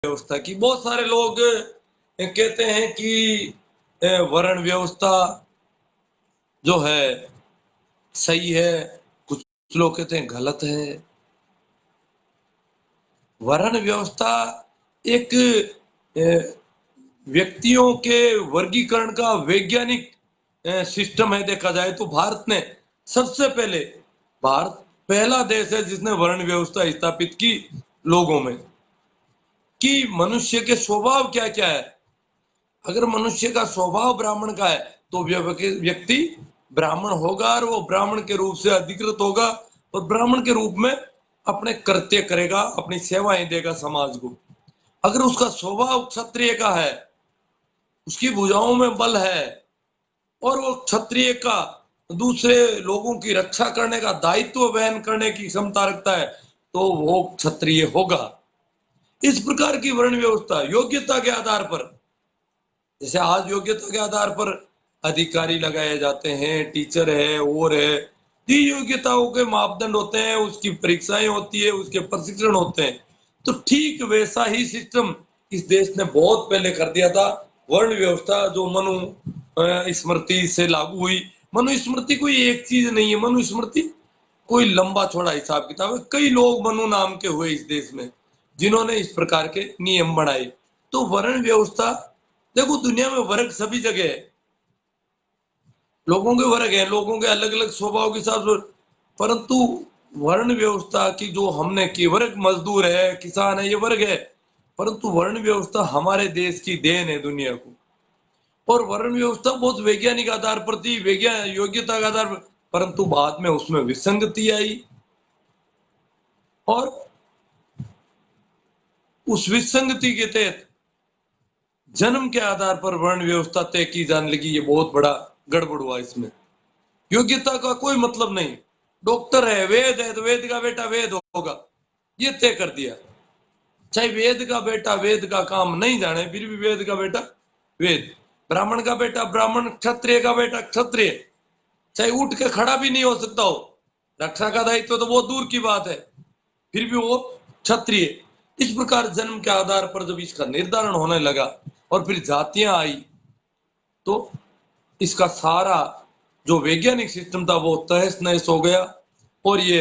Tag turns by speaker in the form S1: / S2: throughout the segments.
S1: व्यवस्था की। बहुत सारे लोग कहते हैं कि वर्ण व्यवस्था जो है सही है, कुछ लोग कहते हैं गलत है। वर्ण व्यवस्था एक व्यक्तियों के वर्गीकरण का वैज्ञानिक सिस्टम है। देखा जाए तो भारत ने सबसे पहले, भारत पहला देश है जिसने वर्ण व्यवस्था स्थापित की लोगों में, कि मनुष्य के स्वभाव क्या क्या है। अगर मनुष्य का स्वभाव ब्राह्मण का है तो व्यक्ति ब्राह्मण होगा और वो ब्राह्मण के रूप से अधिकृत होगा और ब्राह्मण के रूप में अपने कृत्य करेगा, अपनी सेवाएं देगा समाज को। अगर उसका स्वभाव क्षत्रिय का है, उसकी भुजाओं में बल है और वो क्षत्रिय का दूसरे लोगों की रक्षा करने का दायित्व वहन करने की क्षमता रखता है, तो वो क्षत्रिय होगा। इस प्रकार की वर्ण व्यवस्था योग्यता के आधार पर, जैसे आज योग्यता के आधार पर अधिकारी लगाए जाते हैं, टीचर है और है, ये योग्यताओं के मापदंड होते हैं, उसकी परीक्षाएं होती है, उसके प्रशिक्षण होते हैं। तो ठीक वैसा ही सिस्टम इस देश ने बहुत पहले कर दिया था। वर्ण व्यवस्था जो मनु स्मृति से लागू हुई। मनु स्मृति कोई एक चीज नहीं है, मनु स्मृति कोई लंबा चौड़ा हिसाब किताब है। कई लोग मनु नाम के हुए इस देश में जिन्होंने इस प्रकार के नियम बनाए। तो वर्ण व्यवस्था, देखो दुनिया में वर्ग सभी जगह है, लोगों के वर्ग हैं, लोगों के अलग अलग स्वभाव के हिसाब से, परंतु वर्ण व्यवस्था की जो हमने की, वर्ग मजदूर है, किसान है, ये वर्ग है, परंतु वर्ण व्यवस्था हमारे देश की देन है दुनिया को। और वर्ण व्यवस्था बहुत वैज्ञानिक आधार पर थी, वैज्ञान योग्यता के आधार पर, परंतु बाद में उसमें विसंगति आई और उस विसंगति के तहत जन्म के आधार पर वर्ण व्यवस्था तय की जाने लगी। ये बहुत बड़ा गड़बड़ हुआ इसमें। योग्यता का कोई मतलब नहीं, डॉक्टर है तो वेद का बेटा वेद होगा, ये तय कर दिया। चाहे वेद का बेटा वेद का काम नहीं जाने, फिर भी वेद का बेटा वेद। ब्राह्मण का बेटा ब्राह्मण, क्षत्रिय का बेटा क्षत्रिय, चाहे उठ के खड़ा भी नहीं हो सकता हो, रक्षा का दायित्व तो बहुत दूर की बात है, फिर भी वो क्षत्रिय। इस प्रकार जन्म के आधार पर जब इसका निर्धारण होने लगा और फिर जातियां आई, तो इसका सारा जो वैज्ञानिक सिस्टम था वो तहस नहस हो गया। और ये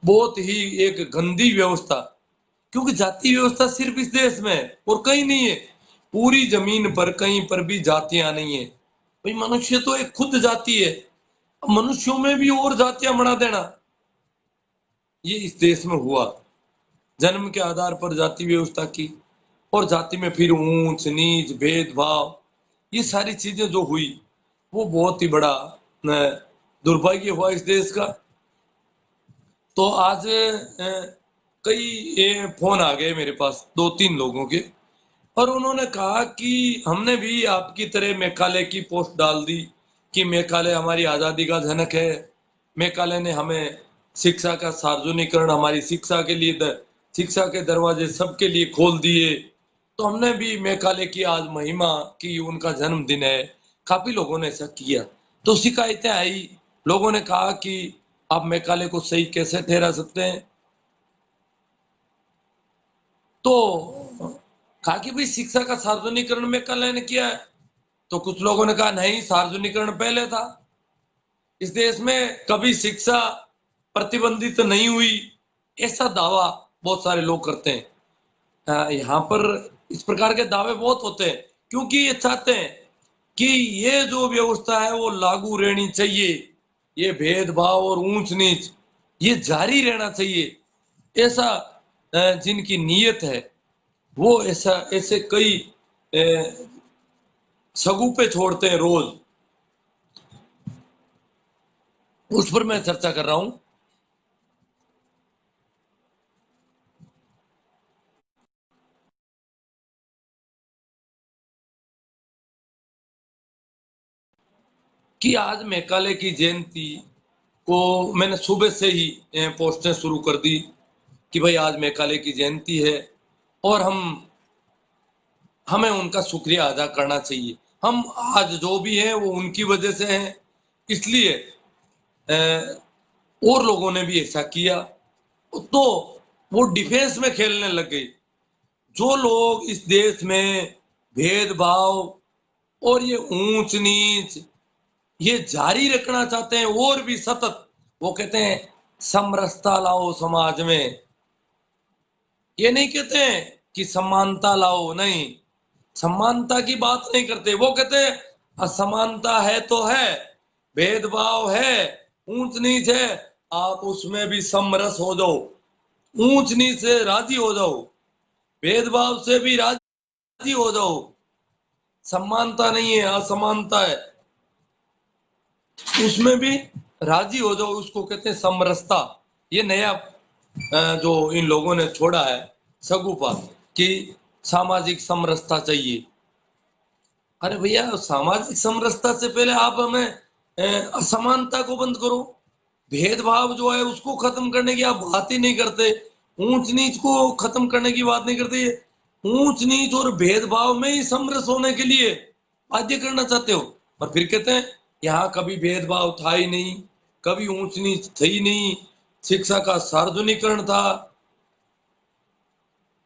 S1: बहुत ही एक गंदी व्यवस्था, क्योंकि जाति व्यवस्था सिर्फ इस देश में है और कहीं नहीं है। पूरी जमीन पर कहीं पर भी जातियां नहीं है। भाई मनुष्य तो एक खुद जाति है, मनुष्यों में भी और जातियां बना देना, ये इस देश में हुआ। जन्म के आधार पर जाति व्यवस्था की और जाति में फिर ऊंच नीच भेदभाव, ये सारी चीजें जो हुई वो बहुत ही बड़ा दुर्भाग्य हुआ इस देश का। तो आज कई फोन आ गए मेरे पास, दो तीन लोगों के, और उन्होंने कहा कि हमने भी आपकी तरह मेघालय की पोस्ट डाल दी कि मेघालय हमारी आजादी का जनक है, मेघालय ने हमें शिक्षा का सार्वजनिकरण, हमारी शिक्षा के लिए शिक्षा के दरवाजे सबके लिए खोल दिए, तो हमने भी मेघालय की आज महिमा की, उनका जन्मदिन है। काफी लोगों ने ऐसा किया, तो शिकायतें आई। लोगों ने कहा कि आप मेघालय को सही कैसे ठहरा सकते हैं। तो कहा कि भाई शिक्षा का सार्वजनिकरण मेघालय ने किया है। तो कुछ लोगों ने कहा नहीं, सार्वजनिकरण पहले था, इस देश में कभी शिक्षा प्रतिबंधित नहीं हुई, ऐसा दावा बहुत सारे लोग करते हैं। यहाँ पर इस प्रकार के दावे बहुत होते हैं क्योंकि ये चाहते हैं कि ये जो व्यवस्था है वो लागू रहनी चाहिए, ये भेदभाव और ऊंच नीच ये जारी रहना चाहिए। ऐसा जिनकी नीयत है वो ऐसा ऐसे कई सगुपे छोड़ते हैं रोज, उस पर मैं चर्चा कर रहा हूं। कि आज मेघालय की जयंती को मैंने सुबह से ही पोस्टें शुरू कर दी कि भाई आज मेघालय की जयंती है और हमें उनका शुक्रिया अदा करना चाहिए। हम आज जो भी है वो उनकी वजह से है, इसलिए और लोगों ने भी ऐसा किया। तो वो डिफेंस में खेलने लग गई। जो लोग इस देश में भेदभाव और ये ऊंच नीच ये जारी रखना चाहते हैं और भी सतत, वो कहते हैं समरसता लाओ समाज में। ये नहीं कहते हैं कि समानता लाओ, नहीं, समानता की बात नहीं करते। वो कहते हैं असमानता है तो है, भेदभाव है, ऊंच नीच है, आप उसमें भी समरस हो जाओ, ऊंच नीच से राजी हो जाओ, भेदभाव से भी राजी हो जाओ। समानता नहीं है, असमानता है, उसमें भी राजी हो जाओ, उसको कहते हैं समरसता। ये नया जो इन लोगों ने छोड़ा है सगुफा कि सामाजिक समरसता चाहिए। अरे भैया, सामाजिक समरसता से पहले आप हमें असमानता को बंद करो, भेदभाव जो है उसको खत्म करने की आप बात ही नहीं करते, ऊंच नीच को खत्म करने की बात नहीं करते। ऊंच नीच और भेदभाव में ही समरस होने के लिए बाध्य करना चाहते हो, और फिर कहते हैं यहाँ कभी भेदभाव था ही नहीं, कभी ऊंच नीच थी नहीं, शिक्षा का सार्वजनिकरण था।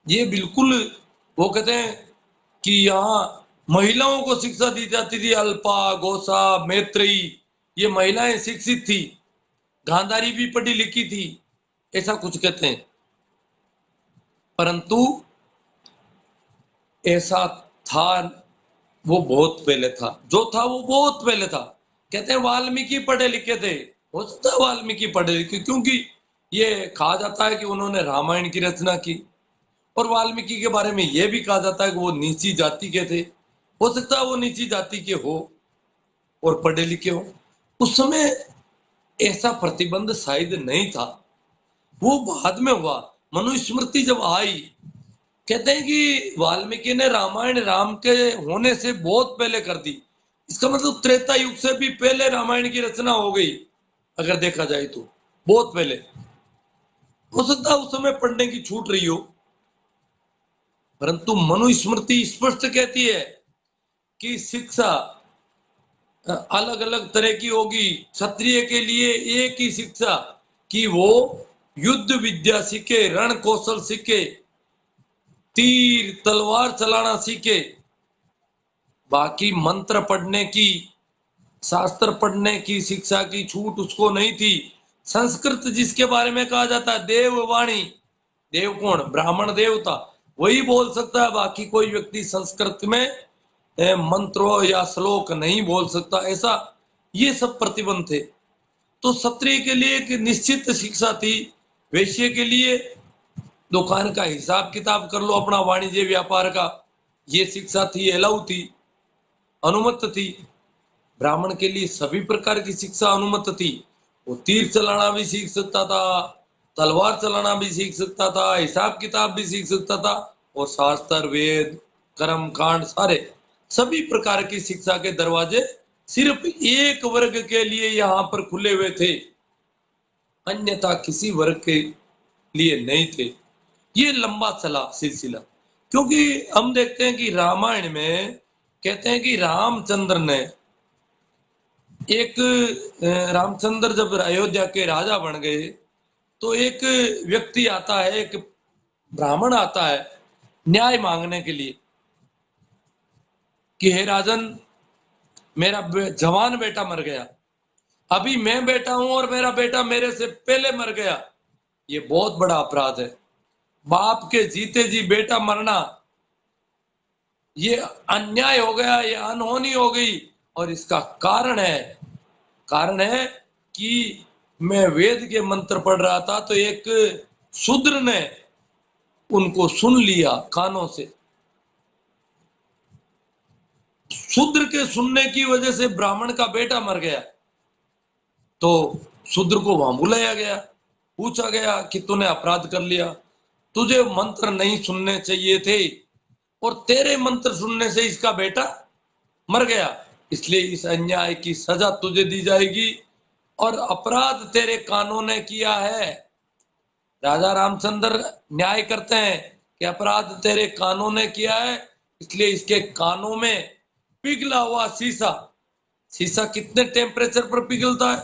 S1: ये बिल्कुल, वो कहते हैं कि यहाँ महिलाओं को शिक्षा दी जाती थी, अल्पा गोसा मैत्रेयी, ये महिलाएं शिक्षित थी, गांधारी भी पढ़ी लिखी थी, ऐसा कुछ कहते हैं। परंतु ऐसा था, वो बहुत पहले था, जो था वो बहुत पहले था। कहते हैं वाल्मीकि पढ़े लिखे थे, हो सकता है वाल्मीकि पढ़े लिखे, क्योंकि ये कहा जाता है कि उन्होंने रामायण की रचना की, और वाल्मीकि के बारे में यह भी कहा जाता है कि वो नीची जाति के थे। हो सकता है वो नीची जाति के हो और पढ़े लिखे हो। उस समय ऐसा प्रतिबंध शायद नहीं था, वो बाद में हुआ। मनुस्मृति जब आई, कहते हैं कि वाल्मीकि ने रामायण राम के होने से बहुत पहले कर दी। इसका मतलब त्रेता युग से भी पहले रामायण की रचना हो गई, अगर देखा जाए तो बहुत पहले। हो सकता है उस समय पढ़ने की छूट रही हो, परंतु मनुस्मृति स्पष्ट कहती है कि शिक्षा अलग अलग तरह की होगी। क्षत्रिय के लिए एक ही शिक्षा कि वो युद्ध विद्या सीखे, रण कौशल सीखे, तीर तलवार चलाना सीखे। बाकी मंत्र पढ़ने की, शास्त्र पढ़ने की शिक्षा की छूट उसको नहीं थी। संस्कृत जिसके बारे में कहा जाता है देववाणी, देव कौन? ब्राह्मण देवता, वही बोल सकता है, बाकी कोई व्यक्ति संस्कृत में मंत्रों या श्लोक नहीं बोल सकता, ऐसा ये सब प्रतिबंध थे। तो क्षत्रिय के लिए एक निश्चित शिक्षा थी, वैश्य के लिए दुकान का हिसाब किताब कर लो अपना, वाणिज्य व्यापार का, ये शिक्षा थी, अलाउ थी, अनुमत थी। ब्राह्मण के लिए सभी प्रकार की शिक्षा अनुमत थी, वो तीर चलाना भी सीख सकता था, तलवार चलाना भी सीख सकता था, हिसाब किताब भी सीख सकता था, और शास्त्र वेद कर्म कांड सारे सभी प्रकार की शिक्षा के दरवाजे सिर्फ एक वर्ग के लिए यहाँ पर खुले हुए थे, अन्यथा किसी वर्ग के लिए नहीं थे। ये लंबा चला सिलसिला, क्योंकि हम देखते हैं कि रामायण में कहते हैं कि रामचंद्र ने एक रामचंद्र जब अयोध्या के राजा बन गए, तो एक व्यक्ति आता है, एक ब्राह्मण आता है न्याय मांगने के लिए कि हे राजन, मेरा जवान बेटा मर गया, अभी मैं बेटा हूं और मेरा बेटा मेरे से पहले मर गया, ये बहुत बड़ा अपराध है। बाप के जीते जी बेटा मरना, ये अन्याय हो गया, ये अनहोनी हो गई। और इसका कारण है कि मैं वेद के मंत्र पढ़ रहा था, तो एक शूद्र ने उनको सुन लिया कानों से। शूद्र के सुनने की वजह से ब्राह्मण का बेटा मर गया, तो शूद्र को वहां बुलाया गया, पूछा गया कि तूने अपराध कर लिया, तुझे मंत्र नहीं सुनने चाहिए थे, और तेरे मंत्र सुनने से इसका बेटा मर गया, इसलिए इस अन्याय की सजा तुझे दी जाएगी, और अपराध तेरे कानों ने किया है। राजा रामचंद्र न्याय करते हैं कि अपराध तेरे कानों ने किया है, इसलिए इसके कानों में पिघला हुआ शीशा, शीशा कितने टेम्परेचर पर पिघलता है,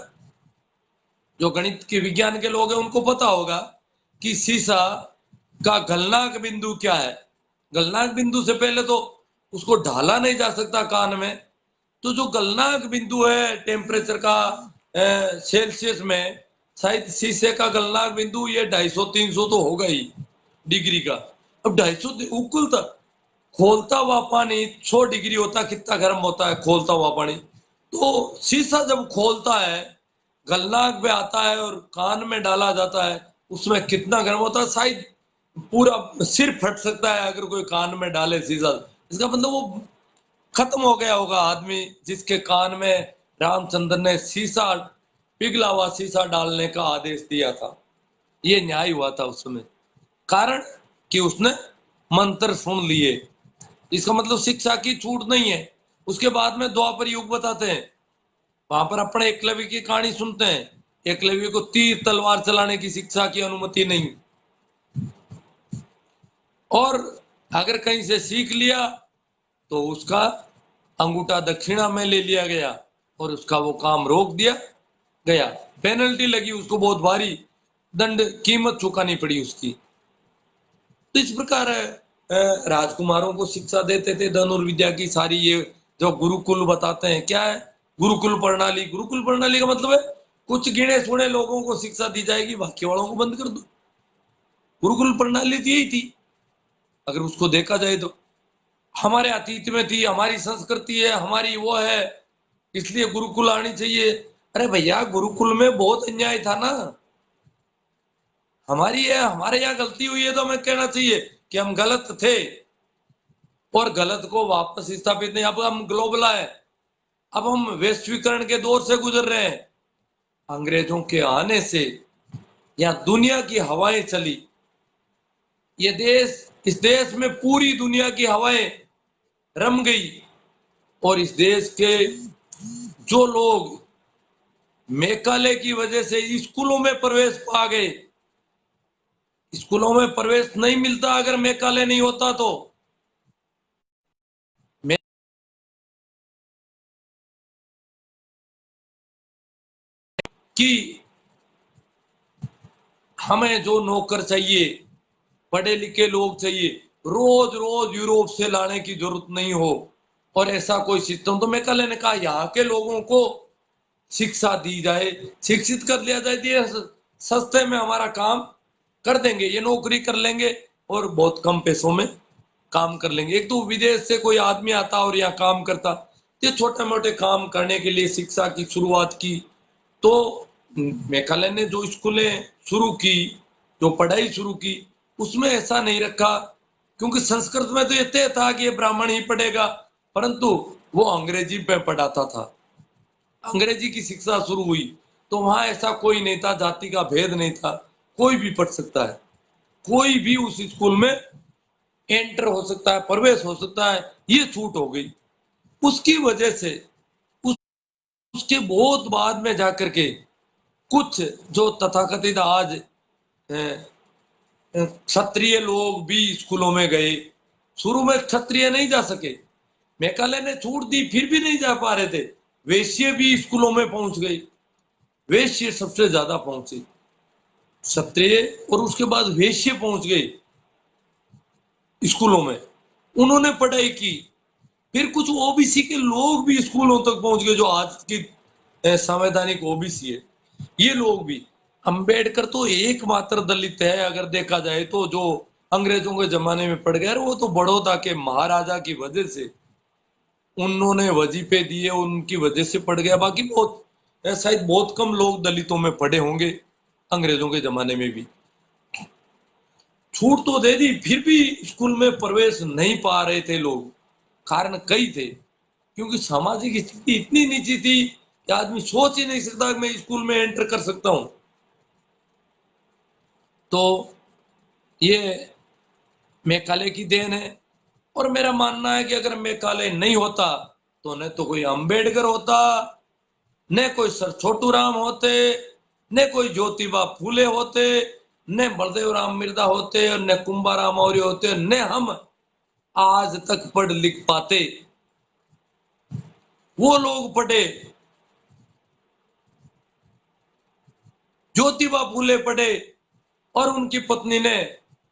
S1: जो गणित के विज्ञान के लोग हैं उनको पता होगा कि शीशा का गलनांक बिंदु क्या है। गलनांक बिंदु से पहले तो उसको ढाला नहीं जा सकता कान में। तो जो गलनांक बिंदु है टेम्परेचर का सेल्सियस में, शायद शीशे का गलनांक बिंदु ये 250-300 तो होगा ही डिग्री का। अब 250 उकुलता खोलता हुआ पानी 100 डिग्री होता, कितना गर्म होता है खोलता हुआ पानी। तो शीशा जब खोलता है, गलनांक में आता है और कान में डाला जाता है, उसमें कितना गर्म होता है, शायद पूरा सिर फट सकता है अगर कोई कान में डाले शीशा। इसका मतलब वो खत्म हो गया होगा आदमी जिसके कान में रामचंद्र ने शीशा, पिघला हुआ शीशा डालने का आदेश दिया था। ये न्याय हुआ था उस समय, कारण कि उसने मंत्र सुन लिए। इसका मतलब शिक्षा की छूट नहीं है। उसके बाद में द्वापर युग बताते हैं, वहां पर अपने एकलव्य की कहानी सुनते हैं। एकलव्य को तीर तलवार चलाने की शिक्षा की अनुमति नहीं, और अगर कहीं से सीख लिया तो उसका अंगूठा दक्षिणा में ले लिया गया और उसका वो काम रोक दिया गया, पेनल्टी लगी उसको, बहुत भारी दंड कीमत चुकानी पड़ी उसकी। तो इस प्रकार राजकुमारों को शिक्षा देते थे धनुर्विद्या की सारी। ये जो गुरुकुल बताते हैं, क्या है गुरुकुल प्रणाली? गुरुकुल प्रणाली का मतलब है कुछ गिने चुने लोगों को शिक्षा दी जाएगी, बाकी वालों को बंद कर दो। गुरुकुल प्रणाली तो यही थी अगर उसको देखा जाए तो। हमारे अतीत में थी, हमारी संस्कृति है, हमारी वो है, इसलिए गुरुकुल आनी चाहिए। अरे भैया, गुरुकुल में बहुत अन्याय था ना। हमारी है, हमारे यहाँ गलती हुई है तो हमें कहना चाहिए कि हम गलत थे और गलत को वापस स्थापित नहीं। अब हम ग्लोबल है, अब हम वैश्वीकरण के दौर से गुजर रहे हैं। अंग्रेजों के आने से यहाँ दुनिया की हवाएं चली। ये देश, इस देश में पूरी दुनिया की हवाएं रम गई, और इस देश के जो लोग मेघालय की वजह से स्कूलों में प्रवेश पा गए, स्कूलों में प्रवेश नहीं मिलता अगर मेघालय नहीं होता तो। कि हमें जो नौकर चाहिए, पढ़े लिखे लोग चाहिए, रोज रोज यूरोप से लाने की जरूरत नहीं हो, और ऐसा कोई सिस्टम। तो मेघालय ने कहा यहाँ के लोगों को शिक्षा दी जाए, शिक्षित कर लिया जाए, ये सस्ते में हमारा काम कर देंगे, ये नौकरी कर लेंगे और बहुत कम पैसों में काम कर लेंगे। एक तो विदेश से कोई आदमी आता और यहाँ काम करता, ये छोटे मोटे काम करने के लिए शिक्षा की शुरुआत की। तो मेघालय ने जो स्कूलें शुरू की, जो पढ़ाई शुरू की, उसमें ऐसा नहीं रखा, क्योंकि संस्कृत में तो ये तय था कि ये ब्राह्मण ही पढ़ेगा, परंतु वो अंग्रेजी पे पढ़ाता था, अंग्रेजी की शिक्षा शुरू हुई। तो वहां ऐसा कोई नहीं था, जाति का भेद नहीं था, कोई भी पढ़ सकता है, कोई भी उस स्कूल में एंटर हो सकता है, प्रवेश हो सकता है, ये छूट हो गई। उसकी वजह से उस, उसके बहुत बाद में जाकर के कुछ जो तथाकथित आज क्षत्रिय लोग भी स्कूलों में गए। शुरू में क्षत्रिय नहीं जा सके, मेघालय ने छूट दी फिर भी नहीं जा पा रहे थे। वैश्य भी स्कूलों में पहुंच गए, वैश्य सबसे ज्यादा पहुंचे, क्षत्रिय और उसके बाद वैश्य पहुंच गए स्कूलों में, उन्होंने पढ़ाई की। फिर कुछ ओबीसी के लोग भी स्कूलों तक पहुंच गए, जो आज की संवैधानिक ओबीसी है, ये लोग भी। अंबेडकर तो एकमात्र दलित है अगर देखा जाए तो, जो अंग्रेजों के जमाने में पड़ गया। वो तो बड़ौदा के महाराजा की वजह से, उन्होंने वजीफे दिए, उनकी वजह से पड़ गया। बाकी बहुत शायद बहुत कम लोग दलितों में पढ़े होंगे अंग्रेजों के जमाने में भी। छूट तो दे दी, फिर भी स्कूल में प्रवेश नहीं पा रहे थे लोग। कारण कई थे, क्योंकि सामाजिक स्थिति इतनी नीची थी कि आदमी सोच ही नहीं सकता कि मैं स्कूल में एंटर कर सकता हूं। तो ये मेघालय की देन है। और मेरा मानना है कि अगर मेघालय नहीं होता तो न तो कोई अंबेडकर होता, न कोई सर छोटू राम होते, न कोई ज्योतिबा फूले होते, न बलदेव राम मिर्दा होते, और न कुंभाराम मौर्य होते, न हम आज तक पढ़ लिख पाते। वो लोग पढ़े, ज्योतिबा फूले पढ़े, और उनकी पत्नी ने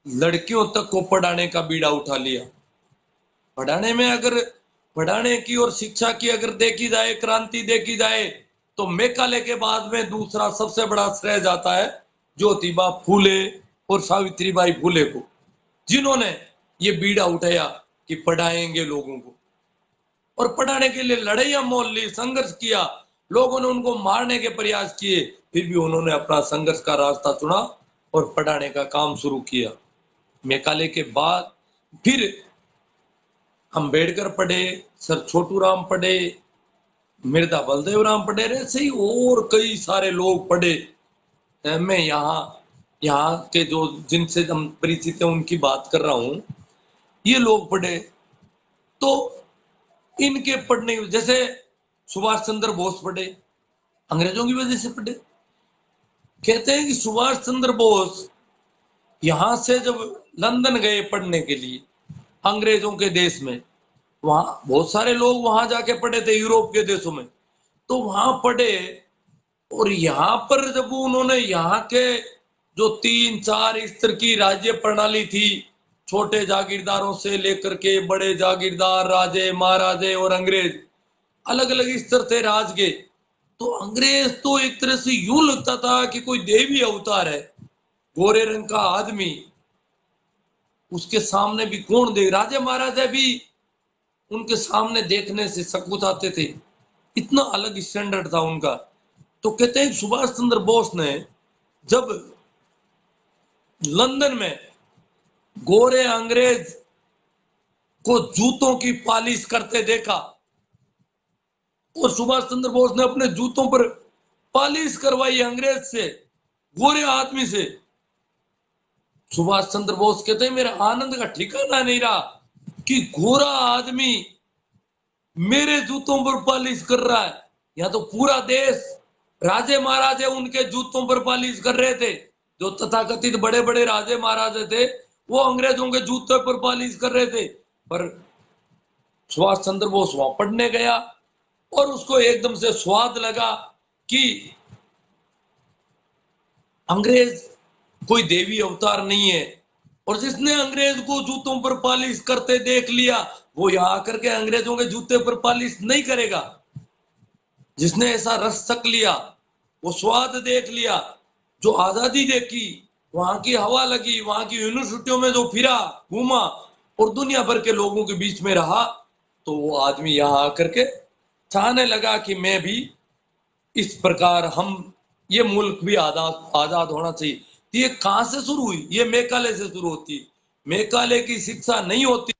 S1: लड़कियों तक को पढ़ाने का बीड़ा उठा लिया। पढ़ाने में अगर पढ़ाने की और शिक्षा की अगर देखी जाए, क्रांति देखी जाए, तो मेकाले के बाद में दूसरा सबसे बड़ा श्रेय जाता है ज्योतिबा फूले और सावित्रीबाई फूले को, जिन्होंने ये बीड़ा उठाया कि पढ़ाएंगे लोगों को, और पढ़ाने के लिए लड़ाइयां मोल ली, संघर्ष किया। लोगों ने उनको मारने के प्रयास किए, फिर भी उन्होंने अपना संघर्ष का रास्ता चुना और पढ़ाने का काम शुरू किया। मेकाले के बाद फिर अंबेडकर पढ़े, सर छोटू राम पढ़े, मिर्जा बलदेव राम पढ़े, ऐसे ही और कई सारे लोग पढ़े। मैं यहाँ के जो जिनसे हम परिचित हैं उनकी बात कर रहा हूँ, ये लोग पढ़े। तो इनके पढ़ने, जैसे सुभाष चंद्र बोस पढ़े, अंग्रेजों की वजह से पढ़े। कहते हैं कि सुभाष चंद्र बोस यहां से जब लंदन गए पढ़ने के लिए अंग्रेजों के देश में, वहां बहुत सारे लोग वहां जाके पढ़े थे यूरोप के देशों में, तो वहां पढ़े। और यहाँ पर जब उन्होंने यहाँ के जो 3-4 स्तर की राज्य प्रणाली थी, छोटे जागीरदारों से लेकर के बड़े जागीरदार, राजे महाराजे और अंग्रेज, अलग अलग स्तर थे राज के। तो अंग्रेज तो एक तरह से यूं लगता था कि कोई देवी अवतार है, गोरे रंग का आदमी, उसके सामने भी कौन दे, राजे महाराजा भी उनके सामने देखने से सकुचाते थे, इतना अलग स्टैंडर्ड था उनका। तो कहते हैं सुभाष चंद्र बोस ने जब लंदन में गोरे अंग्रेज को जूतों की पालिश करते देखा, और सुभाष चंद्र बोस ने अपने जूतों पर पालिश करवाई अंग्रेज से, गोरे आदमी से। सुभाष चंद्र बोस कहते हैं मेरा आनंद का ठिकाना नहीं रहा कि गोरा आदमी मेरे जूतों पर पालिश कर रहा है। या तो पूरा देश, राजे महाराजे उनके जूतों पर पालिश कर रहे थे, जो तथाकथित बड़े बड़े राजे महाराजे थे वो अंग्रेजों के जूतों पर पालिश कर रहे थे। पर सुभाष चंद्र बोस वहां पढ़ने गया और उसको एकदम से स्वाद लगा कि अंग्रेज कोई देवी अवतार नहीं है, और जिसने अंग्रेज को जूतों पर पालिश करते देख लिया वो यहाँ आकर के अंग्रेजों के जूते पर पालिश नहीं करेगा। जिसने ऐसा रस तक लिया, वो स्वाद देख लिया, जो आजादी देखी, वहां की हवा लगी, वहां की यूनिवर्सिटियों में जो फिरा घूमा और दुनिया भर के लोगों के बीच में रहा, तो वो आदमी यहाँ आकर के चाहने लगा कि मैं भी इस प्रकार, हम ये मुल्क भी आजाद होना चाहिए। तो ये कहां से शुरू हुई? ये मेकाले से शुरू होती है। मेकाले की शिक्षा नहीं होती